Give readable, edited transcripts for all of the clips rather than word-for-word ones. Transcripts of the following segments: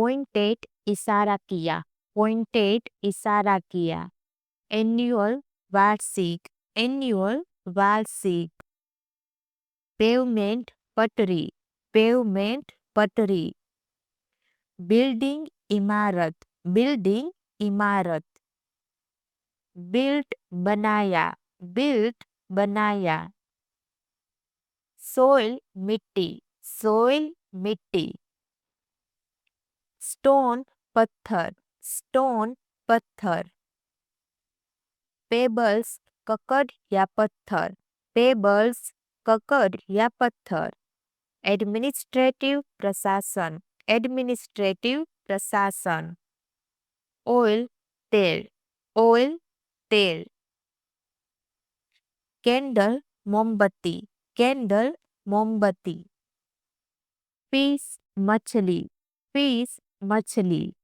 Pointed इशारा किया, pointed इशारा किया। एन्युअल वार्षिक, एन्युअल वार्षिक। पेवमेंट पटरी, पेवमेंट पटरी। बिल्डिंग इमारत, बिल्डिंग इमारत। बिल्ट बनाया, बिल्ट बनाया। सोइल मिट्टी, सोइल मिट्टी। स्टोन पत्थर, स्टोन पत्थर। पेबल्स ककड़ या पत्थर, पेबल्स ककड़ या पत्थर। एडमिनिस्ट्रेटिव प्रशासन, एडमिनिस्ट्रेटिव प्रशासन। ऑयल तेल, ऑयल तेल। कैंडल मोमबत्ती, कैंडल मोमबत्ती। फिश मछली, फिश मछली।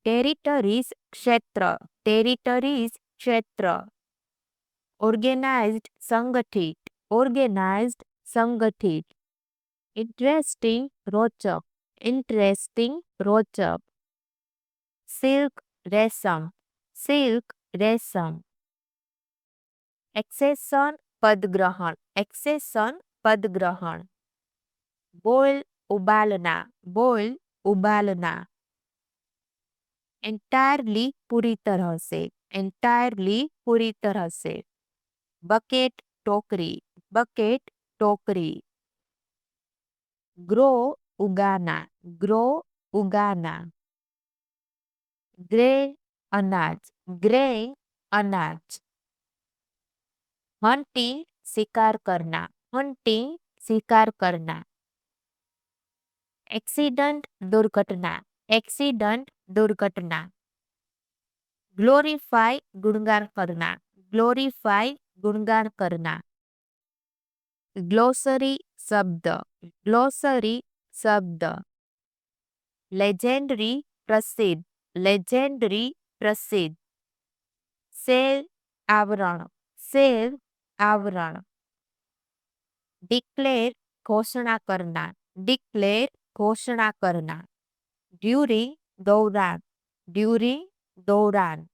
टेरिटरीज क्षेत्र, टेरिटरीज क्षेत्र। ऑर्गेनाइज्ड संगठित, ऑर्गेनाइज्ड संगठित। इंटरेस्टिंग रोचक, इंटरेस्टिंग रोचक। सिल्क रेशम, सिल्क रेशम। एक्सेशन पदग्रहण, एक्सेशन पदग्रहण। बॉयल उबालना, बॉयल उबालना। एंटायरली पूरी तरह से, एंटायरली पूरी तरह से। बकेट टोकरी, बकेट टोकरी। ग्रो उगाना, ग्रो उगाना। ग्रे अनाज, ग्रे अनाज। हंटिंग शिकार करना, हंटिंग शिकार करना। एक्सीडेंट दुर्घटना, एक्सीडेंट दुर्घटना। ग्लोरीफाई गुणगान करना, ग्लोरीफाई गुणगान करना। ग्लोसरी शब्द, ग्लोसरी शब्द। लेजेंडरी प्रसिद्ध, लेजेंडरी प्रसिद्ध। सेल आवरण, सेल आवरण। डिक्लेर घोषणा करना, डिक्लेर घोषणा करना। ड्यूरिंग दौरान, ड्यूरिंग दौरान।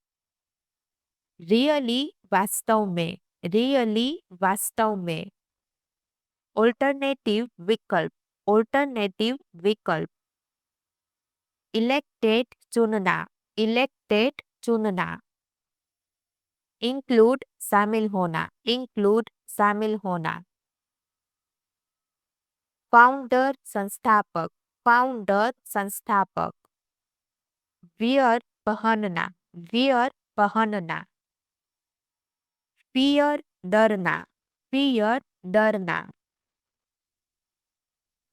रियली वास्तव में, रियली वास्तव में। ऑल्टरनेटिव विकल्प, ऑल्टरनेटिव विकल्प। इलेक्टेड चुनना, इलेक्टेड चुनना। इंक्लूड शामिल होना, इंक्लूड शामिल होना। फाउंडर संस्थापक, फाउंडर संस्थापक। वियर पहनना, वियर पहनना। फियर डरना, फियर डरना।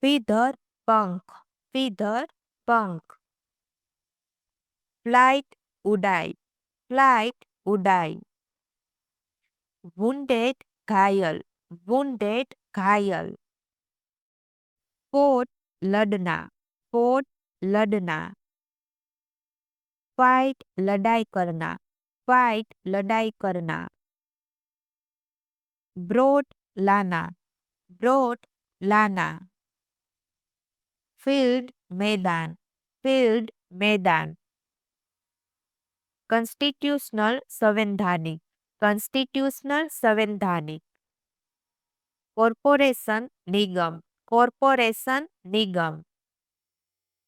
फीदर पंख, फीदर पंख। फ्लाइट उड़ाई, फ्लाइट उड़ाई। वुंडेड घायल, वुंडेड घायल। फोर्ट लड़ना, फोर्ट लड़ना। फाइट लड़ाई करना, फाइट लड़ाई करना। ब्रोड लाना, ब्रोड लाना। फील्ड मैदान, फील्ड मैदान। कॉन्स्टिट्यूशनल संवैधानिक, कॉन्स्टिट्यूशनल संवैधानिक। कॉर्पोरेशन निगम, कॉर्पोरेशन निगम।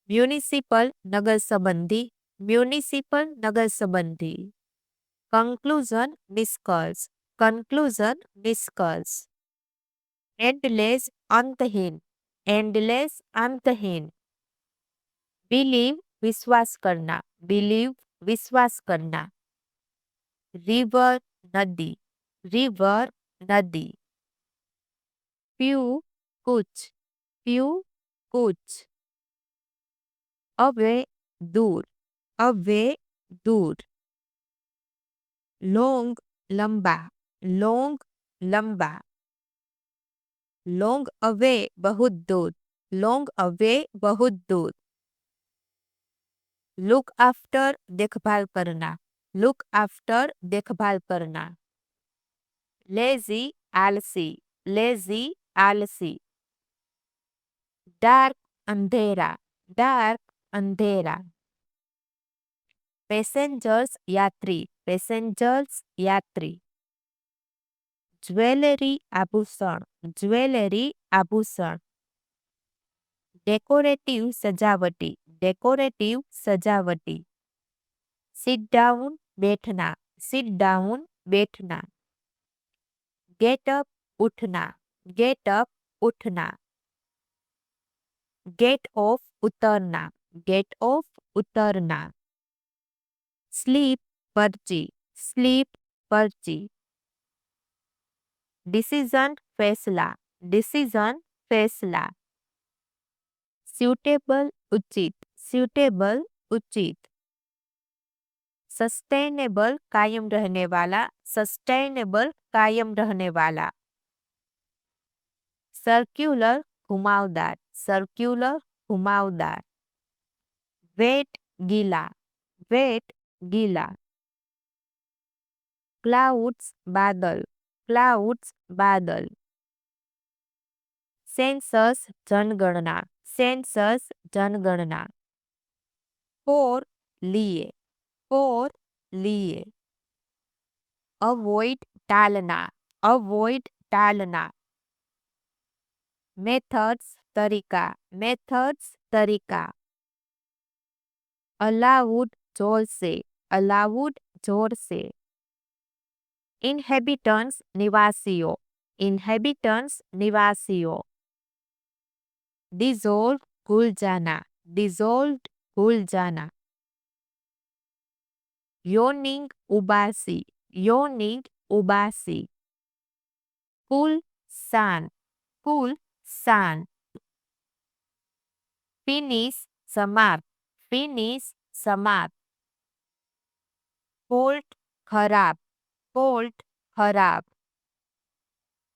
म्युनिसिपल नगर संबंधी, म्युनिसिपल नगर संबंधी। कंक्लूजन निष्कर्ष, कंक्लूजन निष्कर्ष। एंडलेस अंतहीन, एंडलेस अंतहीन। बिलीव विश्वास करना, बिलीव विश्वास करना। रिवर नदी, रिवर नदी। फ्यू कुछ, फ्यू कुछ। अवे दूर, अवे दूर। लॉन्ग लंबा, लॉन्ग लंबा। लॉन्ग अवे बहुत दूर, लॉन्ग अवे बहुत दूर। लुक आफ्टर देखभाल करना, लुक आफ्टर देखभाल करना। लेजी आलसी, लेजी आलसी। डार्क अंधेरा, डार्क अंधेरा। पैसेंजर्स यात्री, पैसेंजर्स यात्री। ज्वेलरी आभूषण, ज्वेलरी आभूषण। डेकोरेटिव सजावटी, डेकोरेटिव सजावटी। सिट डाउन बैठना, सिट डाउन बैठना। गेट अप उठना, गेट अप उठना। गेट ऑफ उतरना, गेट ऑफ उतरना। स्लीप पर्ची, स्लीप पर्ची। डिसीजन फैसला, डिसीजन फैसला। suitable उचित, suitable उचित। सस्टेनेबल कायम रहने वाला, सस्टेनेबल कायम रहने वाला। सर्क्युलर घुमावदार, सर्क्युलर घुमावदार। वेट गीला, वेट गीला। क्लाउड्स बादल, क्लाउड्स बादल। सेंसस जनगणना, सेंसस जनगणना। फॉर लिए, फॉर लिए। अवॉइड टालना, अवॉइड टालना। मेथड्स तरीका, मेथड्स तरीका। अलाउड जोर से, अलाउड जोर से। इनहेबिटंट्स निवासियों, इनहेबिटंट्स निवासियों। डिसॉल्व घुल जाना, डिसॉल्व घुल जाना। Yawning उबासी, yawning उबासी। कुल शान, कुल शान। फिनिश समाप्त, फिनिश समाप्त। फॉल्ट खराब, फॉल्ट खराब।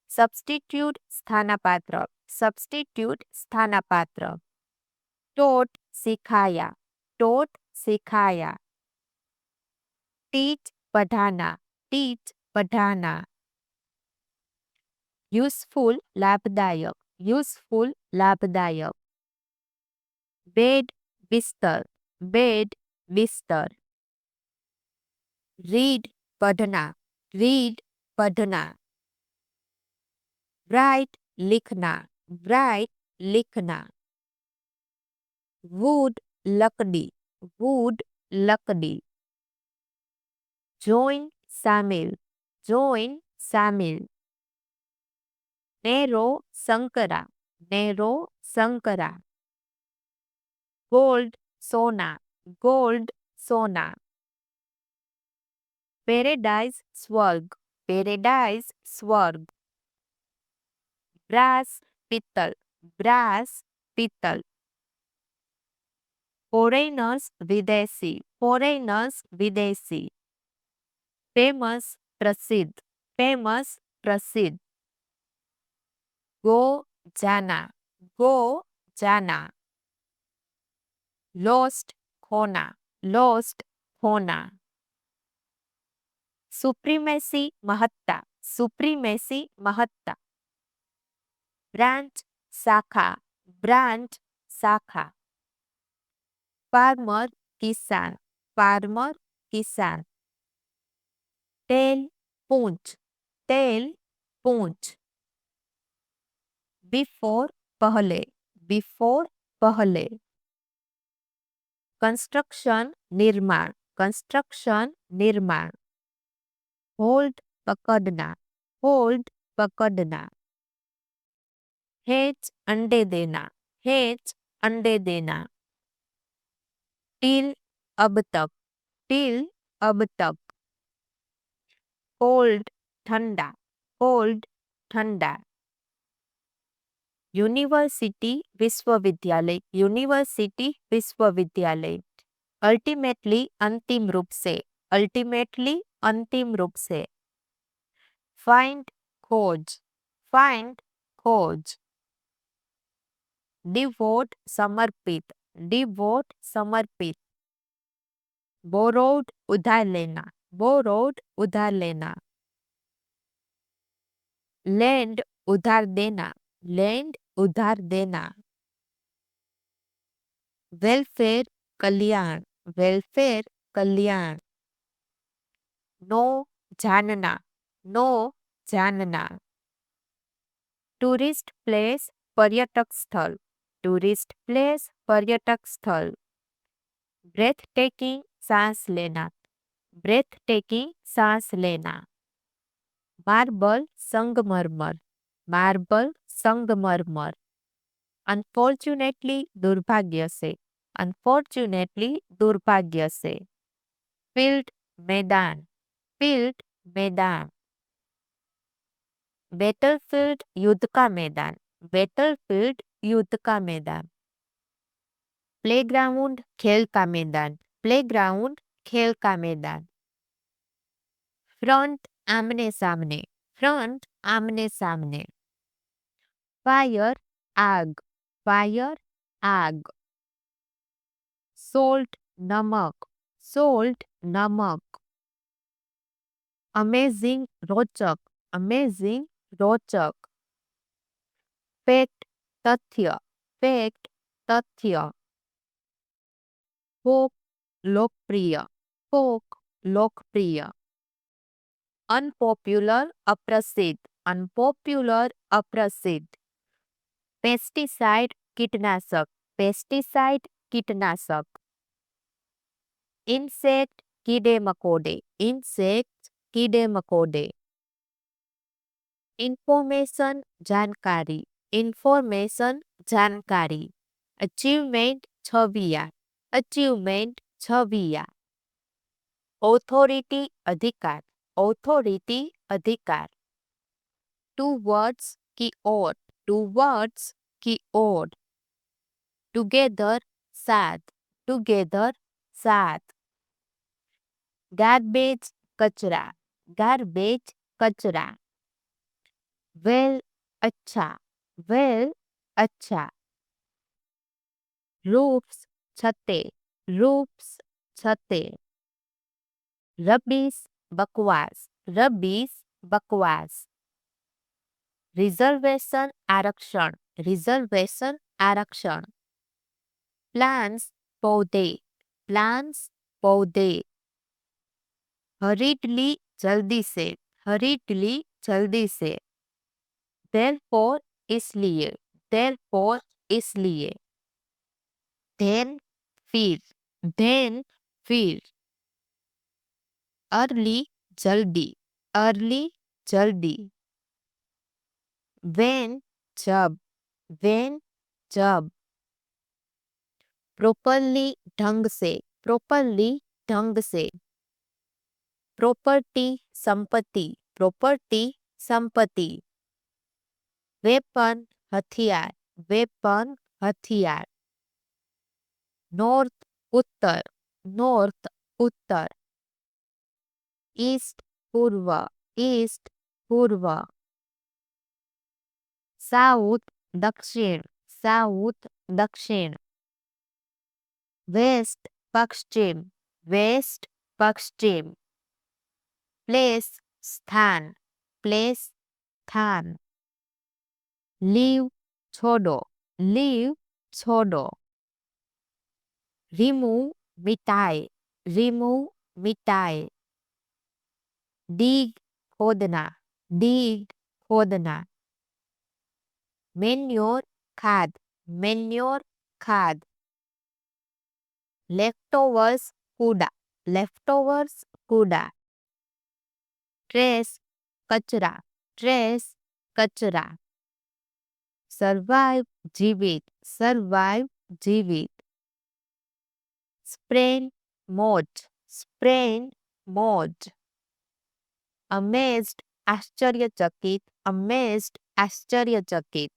Substitute स्थानापात्र, substitute स्थानापात्र। टोट सिखाया, टोट सिखाया। टीच पढ़ाना, टीच पढ़ाना। यूजफुल लाभदायक, यूजफुल लाभदायक। बेड बिस्तर, बेड बिस्तर। रीड पढ़ना, रीड पढ़ना। राइट लिखना, राइट लिखना। वुड लकड़ी, वुड लकड़ी। जॉइन शामिल, जॉइन शामिल। नेरो संकरा, नेरो संकरा। गोल्ड सोना, गोल्ड सोना। पेरेडाइज स्वर्ग, पेरेडाइज स्वर्ग। ब्रास पित्तल, ब्रास पित्तल। फॉरेनर्स विदेशी, फॉरेनर्स विदेशी। फेमस प्रसिद्ध, फेमस प्रसिद्ध। गो जाना, गो जाना। लॉस्ट खोना, लॉस्ट खोना। सुप्रीमेसी महत्ता, सुप्रीमेसी महत्ता। ब्रांच शाखा, ब्रांच शाखा। फार्मर किसान, फार्मर किसान। टेल पूंछ, टेल पूंछ। बिफोर पहले, बिफोर पहले। कंस्ट्रक्शन निर्माण, कंस्ट्रक्शन निर्माण। होल्ड पकड़ना, होल्ड पकड़ना। हेच अंडे देना, हेच अंडे देना। टिल अब तक, टिल अब तक। कोल्ड ठंडा, कोल्ड ठंडा। यूनिवर्सिटी विश्वविद्यालय, यूनिवर्सिटी विश्वविद्यालय। अल्टीमेटली अंतिम रूप से, अल्टीमेटली अंतिम रूप से। फाइंड खोज, फाइंड खोज। डिवोट समर्पित, डिवोट समर्पित। बोरोड उधार लेना, बोरोड उधार लेना। लैंड उधार देना, लैंड उधार देना। वेलफेयर कल्याण, वेलफेयर कल्याण। नो जानना, नो जानना। टूरिस्ट प्लेस पर्यटक स्थल, टूरिस्ट प्लेस पर्यटक स्थल। ब्रेथ टेकिंग सांस लेना, ब्रेथ टेकिंग सांस लेना। मार्बल संगमरमर, मार्बल संगमरमर। अनफॉर्चुनेटली दुर्भाग्य से, अनफॉर्चुनेटली दुर्भाग्य से। फील्ड मैदान, फील्ड मैदान। बैटलफील्ड युद्ध का मैदान, बैटलफील्ड युद्ध का मैदान। प्लेग्राउंड खेल का मैदान, प्लेग्राउंड खेल का मैदान। फ्रंट आमने सामने, फ्रंट आमने सामने। फायर आग, फायर आग। सोल्ट नमक, सोल्ट नमक। अमेजिंग रोचक, अमेजिंग रोचक। फैक्ट तथ्य, फैक्ट तथ्य। फोक लोकप्रिय, फोक लोकप्रिय। अनपॉपुलर अप्रसिद्ध, अनपॉपुलर अप्रसिद्ध। पेस्टिसाइड कीटनाशक, पेस्टिसाइड कीटनाशक। इंसेक्ट कीड़े मकोड़े, इंसेक्ट कीड़े मकोड़े। इंफॉर्मेशन जानकारी, इंफॉर्मेशन जानकारी। अचीवमेंट छविया, अचीवमेंट छविया। ऑथोरिटी अधिकार, ऑथोरिटी अधिकार। टू वर्ड्स की ओर, टू वर्ड्स की ओर। टुगेदर साथ, टुगेदर साथ। गार्बेज कचरा, गार्बेज कचरा। वेल अच्छा, वेल अच्छा। रूफ्स छते, रूफ्स छते। रबीस बकवास, रबीस बकवास। रिजर्वेशन आरक्षण, रिजर्वेशन आरक्षण। प्लांट्स पौधे, प्लांट्स पौधे। हरीडली जल्दी से, हरीडली जल्दी से। देयरफॉर इसलिए, देयरफॉर इसलिए। देन फिर, देन फिर। अर्ली जल्दी, अर्ली जल्दी। वेन जब, वेन जब। प्रॉपरली ढंग से, प्रॉपरली ढंग से। प्रॉपर्टी संपत्ति, प्रॉपर्टी संपत्ति। वेपन हथियार, वेपन हथियार। नॉर्थ उत्तर, नॉर्थ उत्तर। ईस्ट पूर्व, ईस्ट पूर्व। साउथ दक्षिण, साउथ दक्षिण। वेस्ट पश्चिम, वेस्ट पश्चिम। प्लेस स्थान, प्लेस स्थान। लीव छोड़ो, लीव छोड़ो। रिमूव मिटाए, रिमूव मिटाए। डीग खोदना, डीग खोदना। मेन्योर खाद, मेन्योर खाद। लेफ्टओवर्स कूड़ा, लेफ्टओवर्स कूड़ा। ट्रेस कचरा, ट्रेस कचरा। सर्वाइव जीवित, सर्वाइव जीवित। स्प्रेन मौज, स्प्रेन मौज। अमेज्ड आश्चर्यचकित, अमेज्ड आश्चर्यचकित।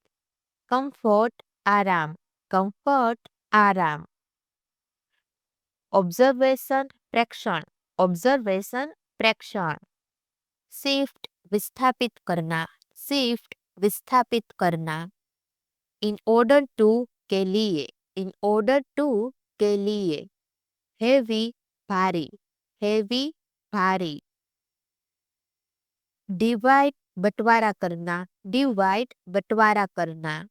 कंफर्ट आराम, कंफर्ट आराम। ऑब्जर्वेशन प्रेक्षण, ऑब्जर्वेशन प्रेक्षण। शिफ्ट विस्थापित करना, शिफ्ट विस्थापित करना। इन ऑर्डर टू के लिए, इन ऑर्डर टू के लिए। हेवी भारी, हेवी भारी। डिवाइड बंटवारा करना, डिवाइड बंटवारा करना।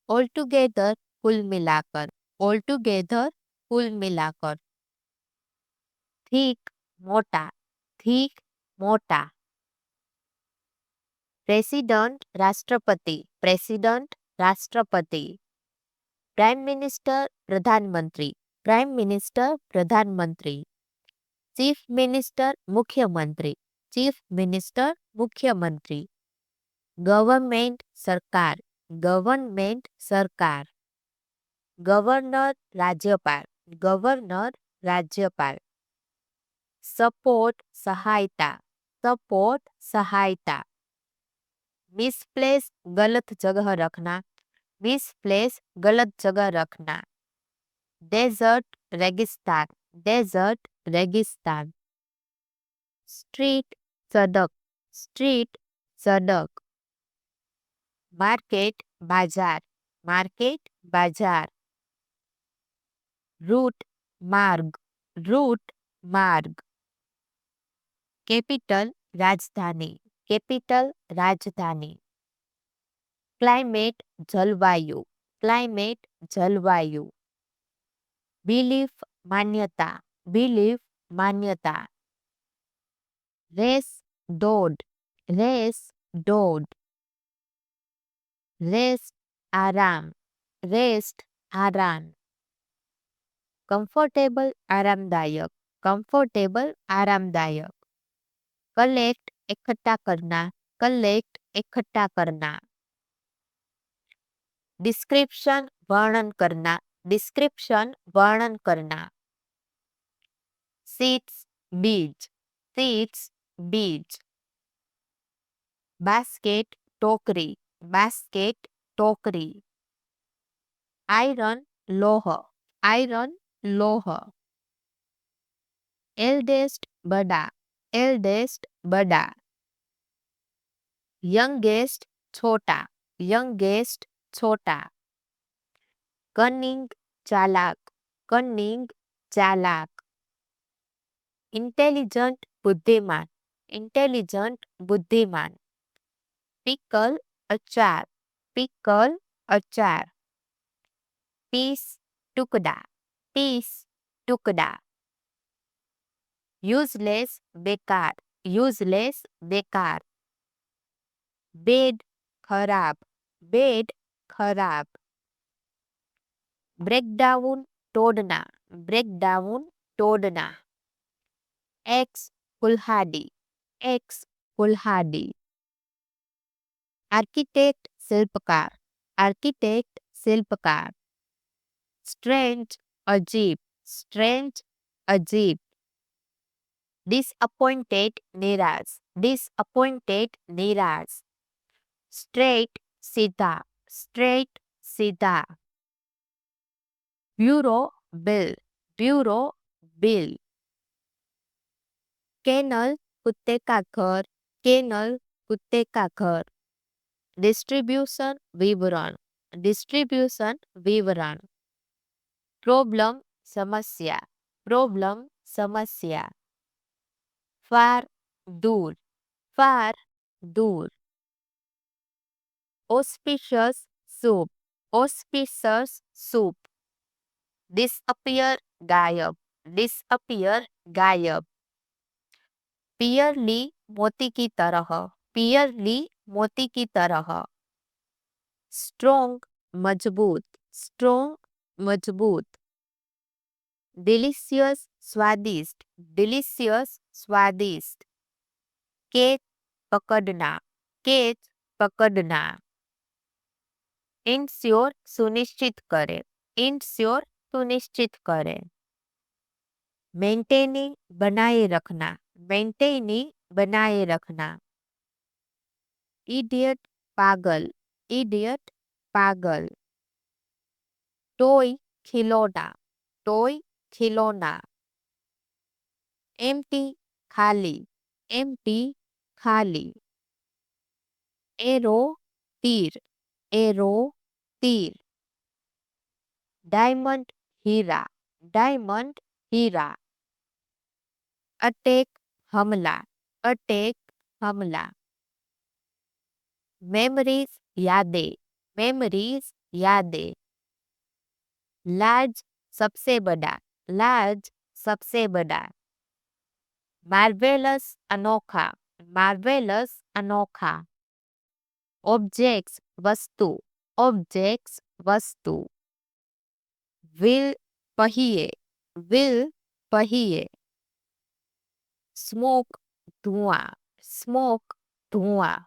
ऑल टुगेदर कुल मिलाकर, ઓલ ટુગેધર કુલ મિલાકર. થીક મોટા, થીક મોટા. પ્રેસિડન્ટ રાષ્ટ્રપતિ, પ્રેસિડન્ટ રાષ્ટ્રપતિ. પ્રાઇમ મિનિસ્ટર પ્રધાનમંત્રી, પ્રાઇમ મિનિસ્ટર પ્રધાનમંત્રી. ચીફ મિનિસ્ટર મુખ્યમંત્રી, ચીફ મિનિસ્ટર મુખ્યમંત્રી. ગવર્મેન્ટ સરકાર, ગવર્મેન્ટ સરકાર. ગવર્નર રાજ્યપાલ, ગવર્નર રાજ્યપાલ. સપોર્ટ સહાયતા, સપોર્ટ સહાયતા. मिसप्लेस गलत जगह रखना, मिसप्लेस गलत जगह रखना. डेजर्ट रेगिस्तान, डेजर्ट रेगिस्तान. स्ट्रीट सड़क, स्ट्रीट सड़क. मार्केट बाजार, मार्केट बाजार. रूट मार्ग, रूट मार्ग. कैपिटल राजधानी, कैपिटल राजधानी. क्लाइमेट जलवायु, क्लाइमेट जलवायु. बिलीफ मान्यता, बिलीफ मान्यता. रेस दौड़, रेस दौड़. रेस्ट आराम, रेस्ट आराम. कंफर्टेबल आरामदायक, कंफर्टेबल आरामदायक. कलेक्ट इकट्ठा करना, कलेक्ट इकट्ठा करना. डिस्क्रिप्शन वर्णन करना, डिस्क्रिप्शन वर्णन करना. सीड्स बीज, सीड्स बीज. बास्केट टोकरी, बास्केट टोकरी. आयरन लोह, आयरन लोह. एल्डेस्ट बड़ा, एल्डेस्ट बड़ा. यंगेस्ट छोटा, यंगेस्ट छोटा. कनिंग चालाक, कनिंग चालाक. इंटेलिजेंट बुद्धिमान, इंटेलिजेंट बुद्धिमान. पिकल अचार, पिकल अचार. पीस टुकड़ा, पीस टुकड़ा. यूजलेस बेकार, यूजलेस बेकार. बेड खराब, बेड खराब. ब्रेकडाउन तोड़ना, ब्रेकडाउन तोड़ना. एक्स कुल्हाड़ी, एक्स कुल्हाड़ी. आर्किटेक्ट शिल्पकार, आर्किटेक्ट शिल्पकार. स्ट्रेंज अजीब, स्ट्रेंज अजीब. डिसअपॉइंटेड निराश, डिसअपॉइंटेड निराश. स्ट्रेट सीधा, स्ट्रेट सीधा. ब्यूरो बिल, ब्यूरो बिल. केनल कुत्ते का घर, केनल कुत्ते का घर. डिस्ट्रीब्यूशन विवरण, डिस्ट्रीब्यूशन विवरण. प्रॉब्लम समस्या, प्रॉब्लम समस्या. फार दूर, फार दूर. Auspicious soup, auspicious soup. Disappear गायब, डिसअपियर गायब. पियरली मोती की तरह, पियरली मोती की तरह. स्ट्रोंग मजबूत, स्ट्रोंग मजबूत. डिलीशियस स्वादिष्ट, डिलीशियस स्वादिष्ट. केच पकड़ना, केच पकड़ना. इंश्योर सुनिश्चित करे, इंश्योर सुनिश्चित करे. मेंटेनिंग बनाए रखना, मेंटेनिंग बनाए रखना. इडियट पागल, इडियट पागल. टॉय खिलौना, टॉय खिलौना. एम्प्टी खाली, एम्प्टी खाली. एरो तीर, एरो तीर. डायमंड हीरा, डायमंड हीरा. अटैक हमला, अटैक हमला. मेमोरीज यादें, मेमोरीज यादें. लार्ज सबसे बड़ा, लार्ज सबसे बड़ा। मार्वेलस अनोखा, मार्वेलस अनोखा। ऑब्जेक्ट्स वस्तु, ऑब्जेक्ट्स वस्तु। व्हील पहिए, व्हील पहिए। स्मोक धुआं, स्मोक धुआं।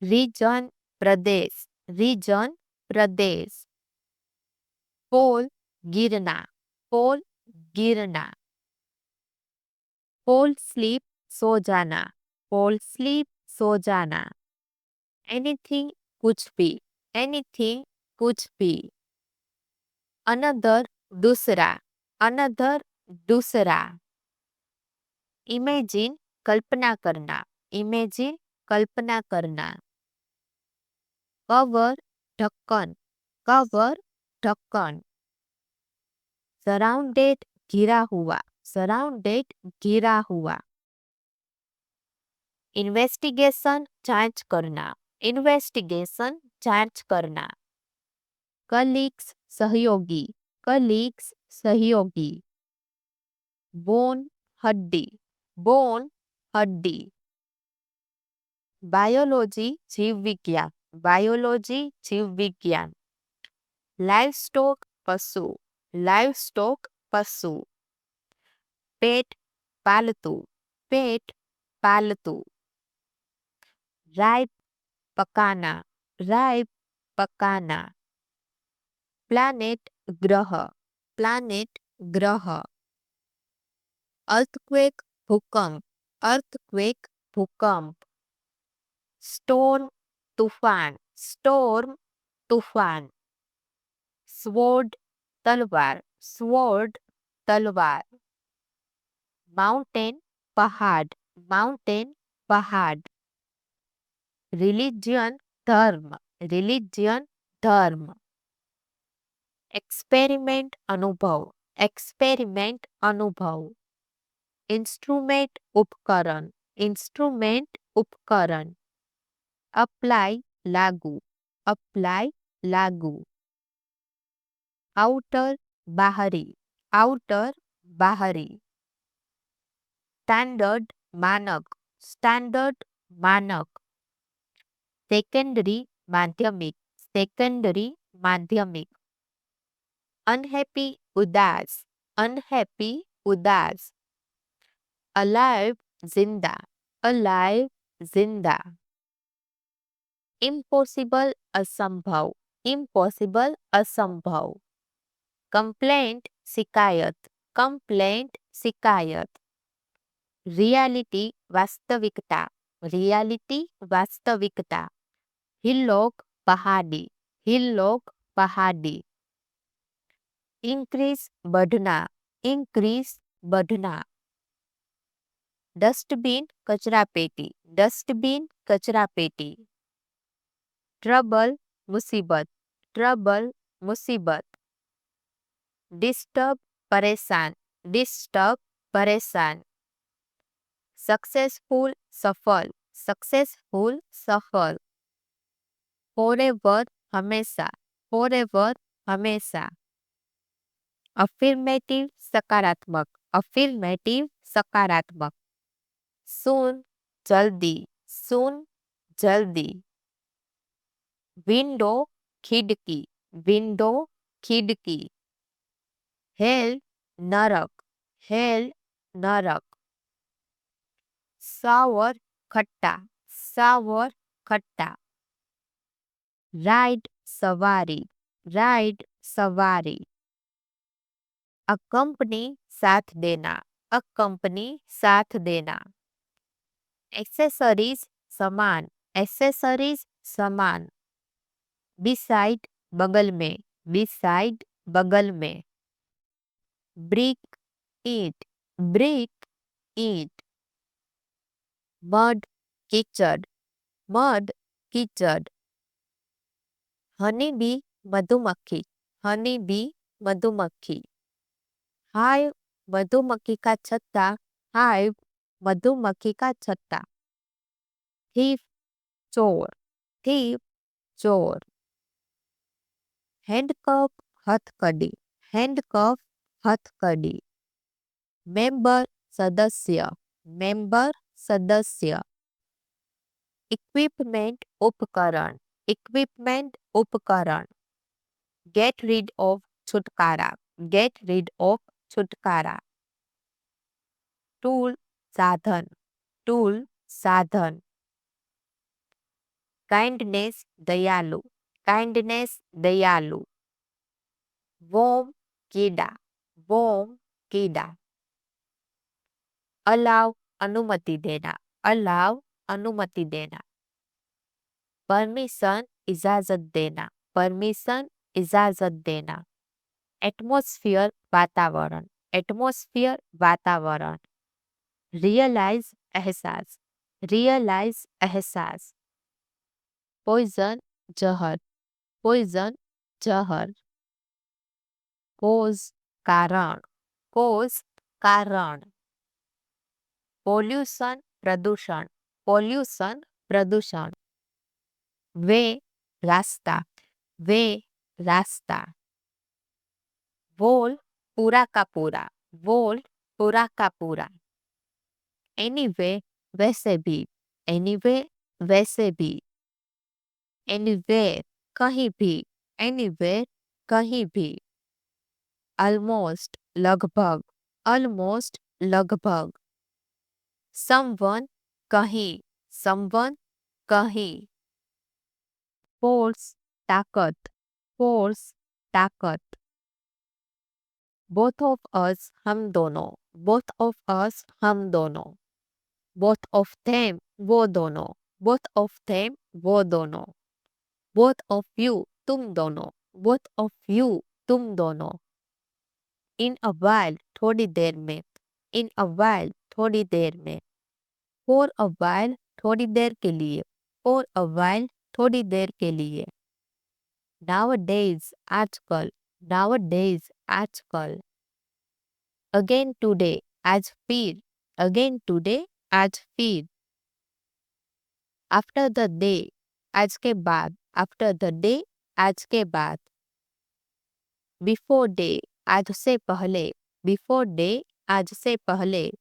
रीजन प्रदेश, रीजन प्रदेश। पोल गिरना, पोल गिरना। पोल स्लीप सो जाना, पोल स्लीप सो जाना। एनीथिंग कुछ भी, एनीथिंग कुछ भी। अनदर दूसरा, अनदर दूसरा। इमेजिन कल्पना करना, इमेजिन कल्पना करना। कवर ढक्कन, कवर ढक्कन। सराउंडेड घिरा हुआ, सराउंडेड घिरा हुआ। इन्वेस्टिगेशन जांच करना, इन्वेस्टिगेशन जांच करना। कलीग्स सहयोगी, कलीग्स सहयोगी। बोन हड्डी, बोन हड्डी। बायोलॉजी जीव विज्ञान, बायोलॉजी जीव विज्ञान। लाइवस्टॉक पशु, लाइवस्टॉक पशु। पेट पालतू, पेट पालतू। राइप पकाना, राइप पकाना। प्लैनेट ग्रह, प्लैनेट ग्रह। अर्थक्वेक भूकंप, अर्थक्वेक भूकंप। स्टोर्म तूफान, स्टोर्म तूफान। स्वॉर्ड तलवार, स्वॉर्ड तलवार। माउंटेन पहाड़, माउंटेन पहाड़। रिलीजियन धर्म, रिलीजियन धर्म। एक्सपेरिमेंट अनुभव, एक्सपेरिमेंट अनुभव। इंस्ट्रूमेंट उपकरण, इंस्ट्रूमेंट उपकरण। अप्लाई लागू, अप्लाई लागू। आउटर बाहरी, आउटर बाहरी। स्टैंडर्ड मानक, स्टैंडर्ड मानक। सेकेंडरी माध्यमिक, सेकेंडरी माध्यमिक। अनहैप्पी उदास, अनहैप्पी उदास। अलाइव जिंदा, अलाइव जिंदा। इम्पॉसिबल असंभव, इम्पॉसिबल असंभव। कंप्लेंट शिकायत, कंप्लेंट शिकायत। रियलिटी वास्तविकता, रियलिटी वास्तविकता। हिल्लॉक पहाड़ी, हिल्लॉक पहाड़ी। इंक्रीज बढ़ना, इंक्रीज बढ़ना। डस्टबिन कचरा पेटी, डस्टबिन कचरा पेटी। ट्रबल मुसीबत, ट्रबल मुसीबत। डिस्टर्ब परेशान, डिस्टर्ब परेशान। सक्सेसफुल सफल, सक्सेसफुल सफल। फॉरएवर हमेशा, फॉरएवर हमेशा। अफर्मेटिव सकारात्मक, अफर्मेटिव सकारात्मक। सून जल्दी, सून जल्दी। विंडो खिड़की, विंडो खिड़की। हेल नरक, हेल नरक। सावर खट्टा, सावर खट्टा। राइड सवारी, राइड सवारी। अ कंपनी साथ देना, अ कंपनी साथ देना। एक्सेसरीज सामान, एक्सेसरीज सामान। बिसाइड बगल में, बिसाइड बगल में। ब्रिक ईंट, ब्रिक ईंट। मड कीचड़, मड कीचड़। हनी बी मधुमक्खी, हनी बी मधुमक्खी। हाइव मधुमक्खी का छत्ता, हाइव मधुमक्खी का छत्ता। थीफ चोर, थीफ चोर। हैंडकप हथकड़ी, हैंडकफ हथकड़ी। मेंबर सदस्य, मेंबर सदस्य। इक्विपमेंट उपकरण, इक्विपमेंट उपकरण। गेट रीड ऑफ छुटकारा, गेट रीड ऑफ छुटकारा। टूल साधन, टूल साधन। काइंडनेस दयालु, काइंडनेस दयालु। वोम कीड़ा, वोम कीड़ा। अलाव अनुमति देना, अलाव अनुमति देना। परमिशन इजाजत देना, परमिशन इजाजत देना। एटमॉस्फेयर वातावरण, एटमॉस्फेयर वातावरण। रियलाइज एहसास, रियलाइज एहसास। पॉइजन जहर, पॉइजन जहर। कोज कारण, कोज कारण। पोल्यूशन प्रदूषण, पोल्यूशन प्रदूषण। वे रास्ता, वे रास्ता। वोल पूरा का पूरा, वोल पूरा का पूरा। एनीवे वैसे भी, एनीवे वैसे भी। एनीवेयर कहीं भी, एनीवेयर कहीं भी। ऑलमोस्ट लगभग, ऑलमोस्ट लगभग। समवन कहीं, समवन कहीं। फोर्स ताकत, फोर्स ताकत। बोथ ऑफ अस हम दोनों, बोथ ऑफ अस हम दोनों। बोथ ऑफ देम वो दोनों, बोथ ऑफ देम वो दोनों। बोथ ऑफ यू तुम दोनों, बोथ ऑफ यू तुम दोनों। इन अ वाइल थोड़ी देर में, इन अ वाइल थोड़ी देर में। फॉर अ वाइल थोड़ी देर के लिए, फॉर अ वाइल थोड़ी देर के लिए। नाउअडेज आजकल, नाउअडेज आजकल। अगेन टुडे आज फिर, अगेन टुडे आज फिर। आफ्टर द डे आज के बाद, आफ्टर द डे आज के बाद। बिफोर डे आज से पहले, बिफोर डे आज से पहले।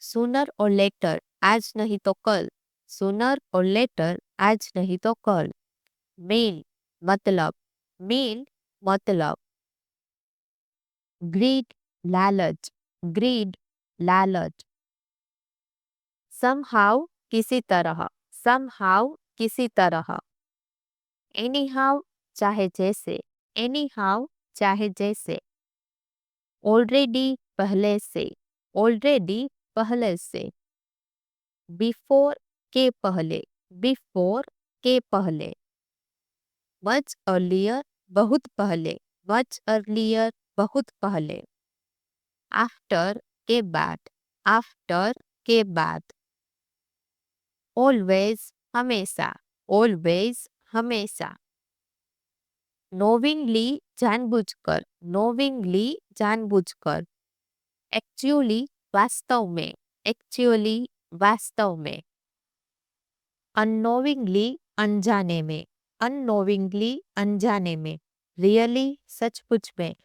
सूनर और लेटर आज नहीं तो कल, सूनर और लेटर आज नहीं तो कल। मीन मतलब, मीन मतलब। ग्रीड लालच, ग्रीड लालच। समहाउ किसी तरह, समहाउ किसी तरह। एनीहाउ चाहे जैसे, एनीहाउ चाहे जैसे। ऑलरेडी पहले से, ऑलरेडी पहले से। बिफोर के पहले, बिफोर के पहले। मच अर्लियर बहुत पहले, मच अर्लियर बहुत पहले। आफ्टर के बाद, आफ्टर के बाद। ऑलवेज हमेशा, ऑलवेज हमेशा। नोविंगली जानबूझकर, नोविंगली जानबूझकर। एक्चुअली वास्तव में, एक्चुअली वास्तव में। अननोविंगली अनजाने में, अननोविंगली अनजाने में। रियली सचमुच में,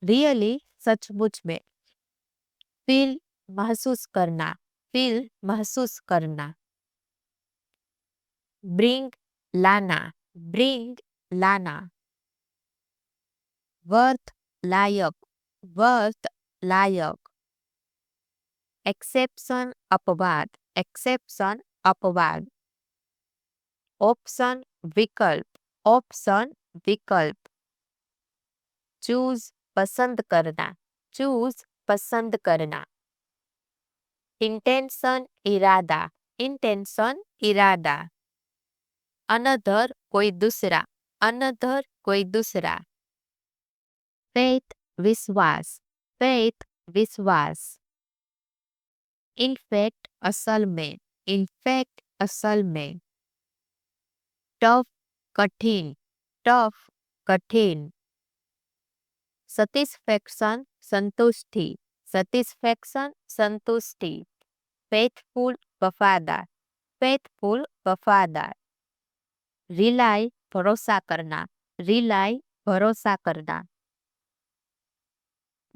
रियली सचमुच में। फील महसूस करना, फील महसूस करना। ब्रिंग लाना, ब्रिंग लाना। वर्थ लायक, वर्थ लायक। एक्सेप्शन अपवाद, एक्सेप्शन अपवाद। ऑप्शन विकल्प, ऑप्शन विकल्प। चूज पसंद करना, चूज पसंद करना। इंटेंशन इरादा, इंटेंशन इरादा। अनदर कोई दूसरा, अनदर कोई दूसरा। फेथ विश्वास, फेथ विश्वास। इनफैक्ट असल में, इनफैक्ट असल में। टफ कठिन, टफ कठिन। सटिस्फैक्शन संतुष्टि, सटिस्फैक्शन संतुष्टि। फेथफुल वफादार, फेथफुल वफादार। रिलाई भरोसा करना, रिलाई भरोसा करना।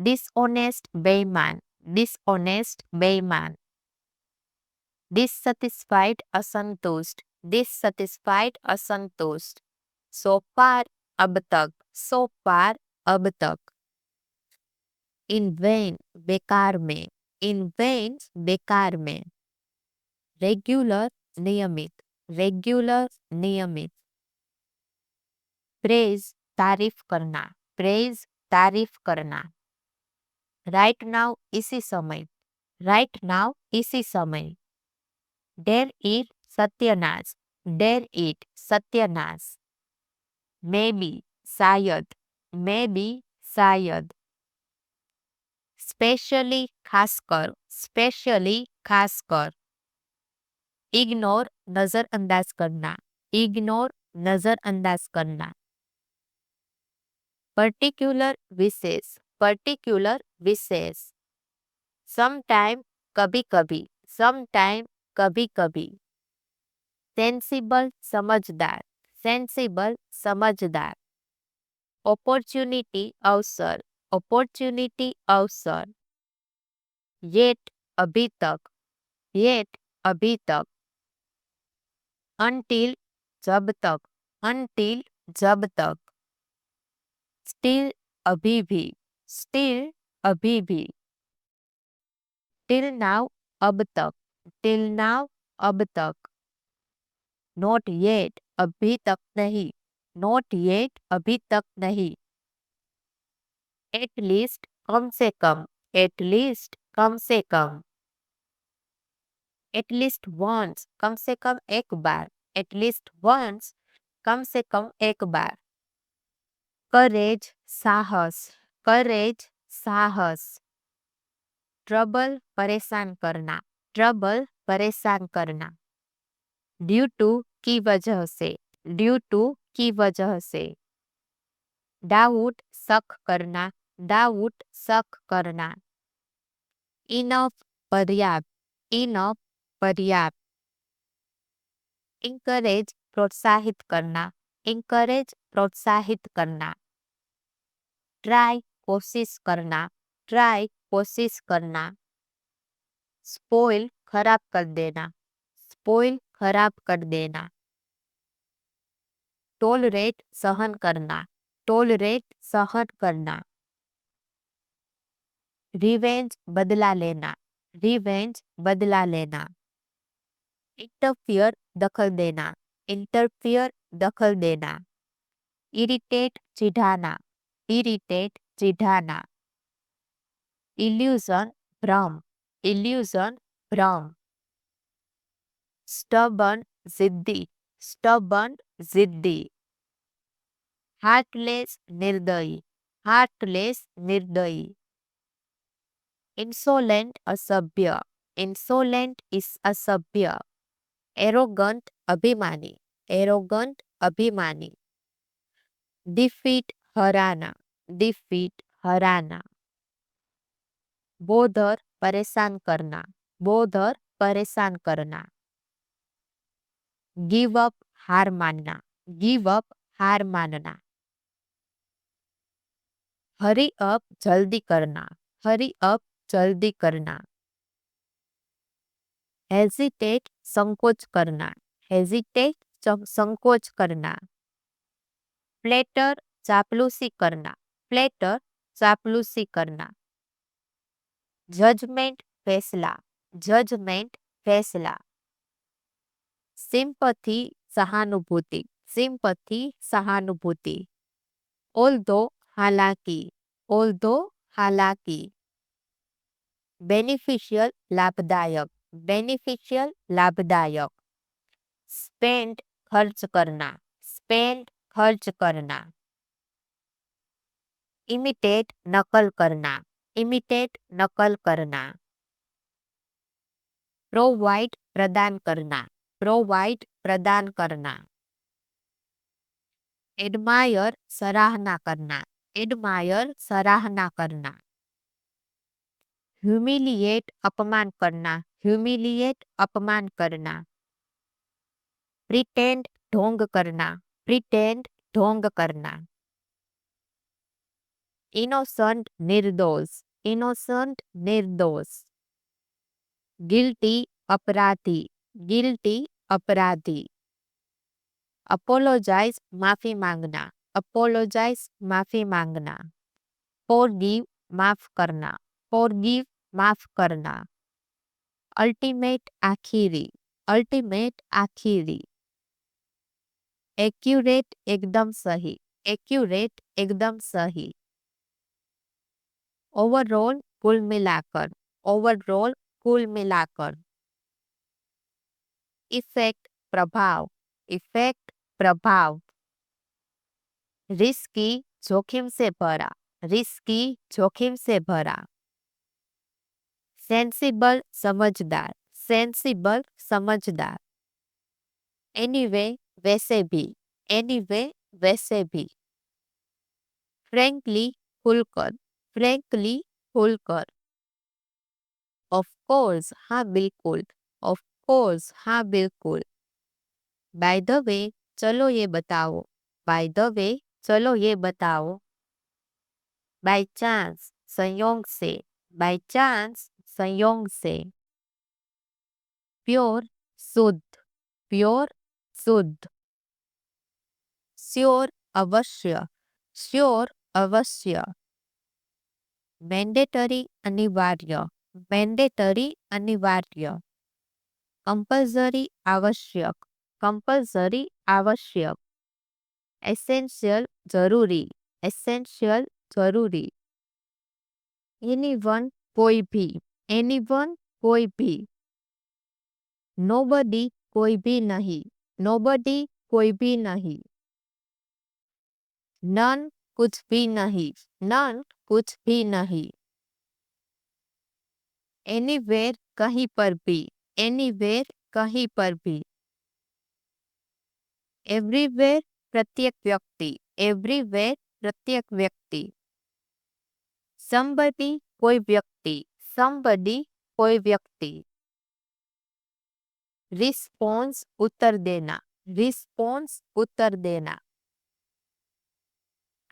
डिसऑनेस्ट बेईमान, डिसऑनेस्ट बेईमान। डिससेटिस्फाइड असंतुष्ट, डिससेटिस्फाइड असंतुष्ट। सो फार अब तक, सो फार अब तक। इन वेन बेकार में, इन वेन बेकार में। रेगुलर नियमित, रेगुलर नियमित। प्रेज तारीफ करना, प्रेज तारीफ करना। राइट नाउ इसी समय, राइट नाउ इसी समय। डेर इट सत्यानाश, डेर इट सत्यानाश। मे बी शायद, मे बी शायद। स्पेशली खासकर, स्पेशली खासकर। इग्नोर नजरअंदाज करना, इग्नोर नजरअंदाज करना। पर्टिक्युलर विशेष, पर्टिक्युलर विशेष। समटाइम कभी कभी, समटाइम कभी कभी। सेंसिबल समझदार, सेंसिबल समझदार। अपॉर्चुनिटी अवसर, अपॉर्चुनिटी अवसर। येट अभी तक, येट अभी तक। अनटिल जब तक, अनटिल जब तक। स्टिल अभी भी, स्टिल अभी भी। टिल नाउ अब तक, टिल नाउ अब तक। नॉट येट अभी तक नहीं, नॉट येट अभी तक नहीं। एटलीस्ट कम से कम, एटलीस्ट कम से कम। एटलीस्ट वंस कम से कम एक बार, एटलीस्ट वंस कम से कम एक बार। करेज साहस, करेज साहस। ट्रबल परेशान करना, ट्रबल परेशान करना। ड्यू टू की वजह से, ड्यू टू की वजह से। डाउट शक करना, डाउट शक करना। इनफ पर्याप्त, इनफ पर्याप्त। इंकरेज प्रोत्साहित करना, इंकरेज प्रोत्साहित करना। ट्राई कोशिश करना, ट्राई कोशिश करना। स्पॉइल खराब कर देना, स्पॉइल खराब कर देना। टॉलरेट सहन करना, टॉलरेट सहन करना। रिवेंज बदला लेना, रिवेंज बदला लेना। इंटरफियर दखल देना, इंटरफियर दखल देना। इरिटेट चिढ़ाना, इरिटेट चिढ़ाना। इल्यूजन भ्रम, इल्यूजन भ्रम। स्टबन जिद्दी, स्टबन जिद्दी। हार्टलेस निर्दयी, हार्टलेस निर्दयी। इंसोलेंट असभ्य, इंसोलेंट इस असभ्य। एरोगंट अभिमानी, एरोगंट अभिमानी। डिफीट हराना, डिफीट हराना। बोधर परेशान करना, बोधर परेशान करना। गिव अप हार मानना, गिव अप हार मानना। हरी अप जल्दी करना, हरी अप जल्दी करना। हेजिटेट संकोच करना, हेजिटेट संकोच करना। फ्लेटर चापलूसी करना, फ्लेटर चापलूसी करना। जजमेंट फैसला, जजमेंट फैसला। सिंपथी सहानुभूति, सिंपथी सहानुभूति। ऑल्दो हालांकि, ऑल्दो हालांकि। बेनिफिशियल लाभदायक, बेनिफिशियल लाभदायक। स्पेंड खर्च करना, स्पेंड खर्च करना। इमिटेट नकल करना, इमिटेट नकल करना। प्रोवाइड प्रदान करना, प्रोवाइड प्रदान करना। एडमायर सराहना करना, एडमायर सराहना करना। ह्यूमिलिएट अपमान करना, ह्यूमिलिएट अपमान करना। प्रिटेंड ढोंग करना, प्रिटेंड ढोंग करना। innocent निर्दोष, innocent निर्दोष. guilty अपराधी, guilty अपराधी. apologize माफी मांगना, apologize माफी मांगना. forgive माफ करना, forgive माफ करना. ultimate आखिरी, ultimate आखिरी. accurate एकदम सही, accurate एकदम सही. overall कुल मिलाकर, overall कुल मिलाकर. इफेक्ट प्रभाव, इफेक्ट प्रभाव. रिस्की जोखिम से भरा, रिस्की जोखिम से भरा. सेंसिबल समझदार, सेंसिबल समझदार. एनीवे वैसे भी, एनीवे वैसे भी. फ्रैंकली खुलकर, फ्रैंकली खुलकर. ऑफ कोर्स हाँ बिल्कुल, ऑफ कोर्स हाँ बिल्कुल. बाय द वे चलो ये बताओ, बाय द वे चलो ये बताओ. बाय चांस संयोग से, बाय चांस संयोग से. प्योर शुद्ध, प्योर शुद्ध. श्योर अवश्य, श्योर अवश्य. मैंडेटरी अनिवार्य, मैंडेटरी अनिवार्य. कंपल्सरी आवश्यक, कंपल्सरी आवश्यक. एसेंशियल जरूरी, एसेंशियल जरूरी. एनीवन कोई भी, एनीवन कोई भी. नोबडी कोई भी नहीं, नोबडी कोई भी नहीं. नन कुछ भी नहीं, नन कुछ भी नहीं. एनीवेयर कहीं पर भी, एनीवेयर कहीं पर भी. एवरीवेयर प्रत्येक व्यक्ति, एवरीवेयर प्रत्येक व्यक्ति. somebody कोई व्यक्ति, somebody कोई व्यक्ति. रिस्पॉन्स उत्तर देना, रिस्पॉन्स उत्तर देना.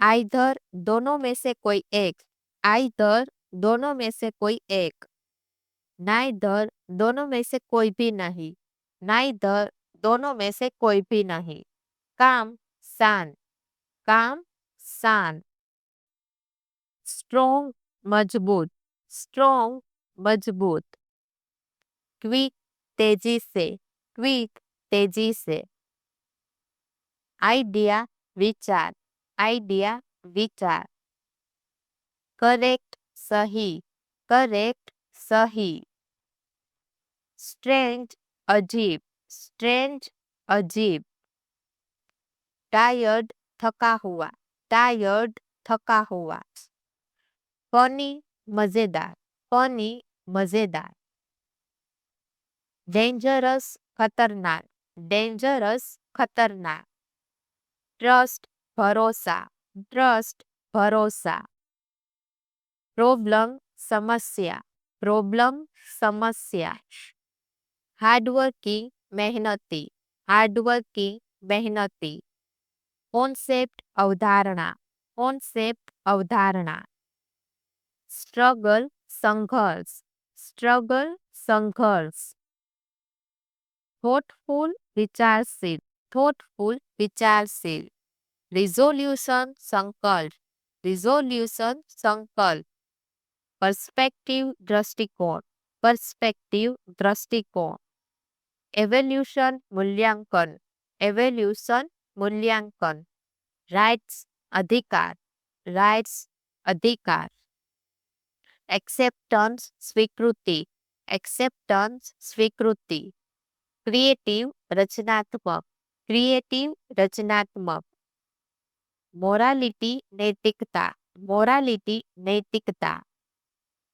आइदर दोनों में से कोई एक, आइदर दोनों में से कोई एक. नाइदर दोनों में से कोई भी नहीं, नाइदर दोनों में से कोई भी नहीं. काम सान, काम सान. स्ट्रोंग मजबूत, स्ट्रोंग मजबूत. क्विक तेजी से, क्विक तेजी से. आइडिया विचार, आइडिया विचार. करेक्ट सही, करेक्ट सही. स्ट्रेंज अजीब, स्ट्रेंज अजीब. टायर्ड थका हुआ, टायर्ड थका हुआ. फनी मजेदार, फनी मजेदार. डेंजरस खतरनाक, डेंजरस खतरनाक. ट्रस्ट भरोसा, ट्रस्ट भरोसा. प्रॉब्लम समस्या, प्रॉब्लम समस्या. हार्डवर्किंग मेहनती, हार्डवर्किंग मेहनती. कॉन्सेप्ट अवधारणा, कॉन्सेप्ट अवधारणा. स्ट्रगल संघर्ष, स्ट्रगल संघर्ष. thoughtful विचारशील, thoughtful विचारशील. रिजोल्यूशन संकल्प, रिजोल्यूशन संकल्प. पर्सपेक्टिव दृष्टिकोण, पर्सपेक्टिव दृष्टिकोण. एवोल्यूशन मूल्यांकन, एवोल्यूशन मूल्यांकन. राइट्स अधिकार, राइट्स अधिकार. एक्सेप्टेंस स्वीकृति, एक्सेप्टेंस स्वीकृति. क्रिएटिव रचनात्मक, क्रिएटिव रचनात्मक. मोरालिटी नैतिकता, मोरालिटी नैतिकता.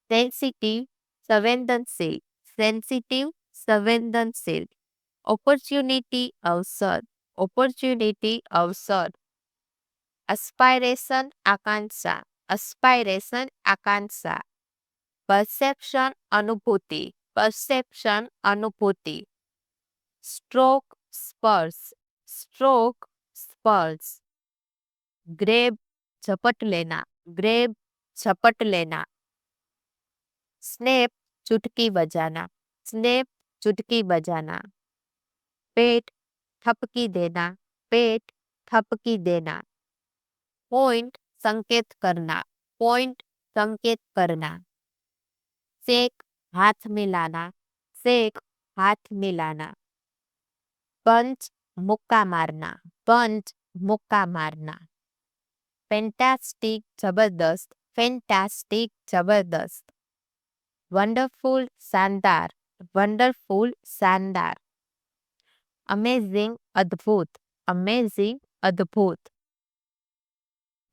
सेंसिटिव संवेदनशील, सेंसिटिव संवेदनशील. अपॉर्चुनिटी अवसर, अपॉर्चुनिटी अवसर. एस्पायरेशन आकांक्षा, एस्पायरेशन आकांक्षा. परसेप्शन अनुभूति, परसेप्शन अनुभूति. स्ट्रोक स्पर्श, स्ट्रोक स्पर्श. ग्रेब झपट लेना, ग्रेब झपट लेना, स्नैप चुटकी बजाना, स्नैप चुटकी बजाना, पेट थपकी देना, पेट थपकी देना, पॉइंट संकेत करना, पॉइंट संकेत करना, शेक हाथ मिलाना, शेक हाथ मिलाना, पंच मुक्का मारना, पंच मुक्का मारना, फैंटास्टिक जबरदस्त, फैंटास्टिक जबरदस्त, वंडरफुल शानदार, वंडरफुल शानदार, अमेजिंग अद्भुत, अमेजिंग अद्भुत,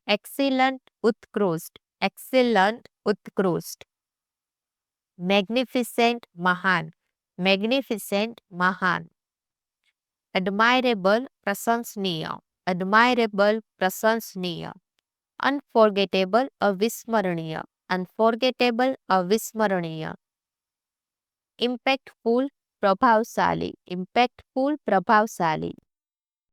एक्सीलेंट उत्कृष्ट, एक्सीलेंट उत्कृष्ट, मैग्निफिसेंट महान, मैग्निफिसेंट महान, एडमायरेबल प्रशंसनीय, एडमायरेबल प्रशंसनीय, अनफॉरगेटेबल अविस्मरणीय, अनफॉरगेटेबल अविस्मरणीय, इम्पैक्टफुल प्रभावशाली, इम्पैक्टफुल प्रभावशाली,